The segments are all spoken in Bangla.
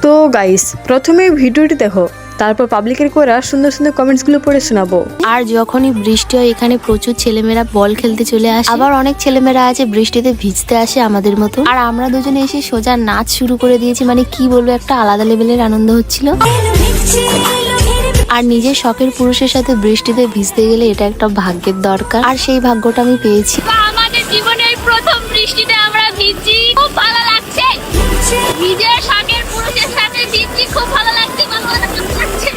তো গাইস, প্রথমে ভিডিওটি দেখো, তারপর পাবলিকের করা সুন্দর সুন্দর কমেন্টসগুলো পড়ে শোনাবো। আর যখনই বৃষ্টি হয় এখানে প্রচুর ছেলেমেয়েরা বল খেলতে চলে আসে, আবার অনেক ছেলেমেয়েরা আছে বৃষ্টিতে ভিজতে আসে আমাদের মতো। আর আমরা দুজনে এসে সোজা নাচ শুরু করে দিয়েছি, মানে কি বলবো, একটা আলাদা লেভেলের আনন্দ হচ্ছিল। আর নিজের শখের পুরুষের সাথে বৃষ্টিতে ভিজতে গেলে এটা একটা ভাগ্যের দরকার, আর সেই ভাগ্যটা আমি পেয়েছি। আমাদের জীবনে এই প্রথম বৃষ্টিতে আমরা ভিজছি, খুব ভালো লাগছে। নিজের শখের পুরুষের সাথে ভিজছি, খুব ভালো লাগছে, ভালো লাগছে।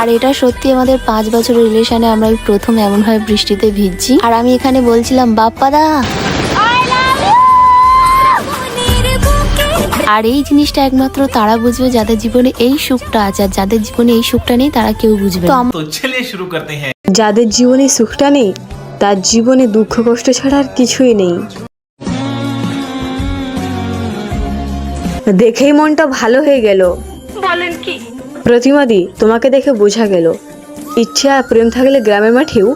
আর এটা সত্যি আমাদের 5 বছরের রিলেশনে আমরা এই প্রথম এমন হয় বৃষ্টিতে ভিজছি। আর আমি এখানে বলছিলাম বাপ্পাদা। আর এই জিনিসটা একমাত্র তারা বুঝবে যাদের জীবনে এই সুখটা আছে, আর যাদের জীবনে এই সুখটা নেই তারা কেউ বুঝবে না। तो चलिए शुरू करते हैं। যাদের জীবনে সুখটা নেই তার জীবনে দুঃখ কষ্ট ছাড়া আর কিছুই নেই। দেখেই মনটা ভালো হয়ে গেল। বলেন কি? প্রতিমাদি, তোমাকে দেখে বোঝা গেল ইচ্ছা আর প্রেম থাকলে গ্রামের মাঠেও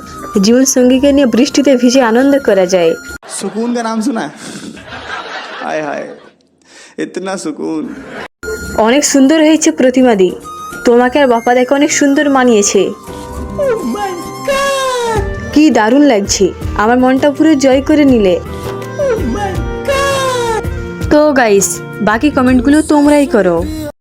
জীবন সঙ্গীকে নিয়ে বৃষ্টিতে ভিজে আনন্দ করা যায়। सुकून का नाम सुना है? हाय हाय इतना सुकून। অনেক সুন্দর হয়েছে প্রতিমাদি, তোমাকে আর বাপা দেখে অনেক সুন্দর মানিয়েছে। কি দারুণ লাগছে, আমার মনটা পুরো জয় করে নিলে। তো গাইস, বাকি কমেন্টগুলো তোমরাই করো।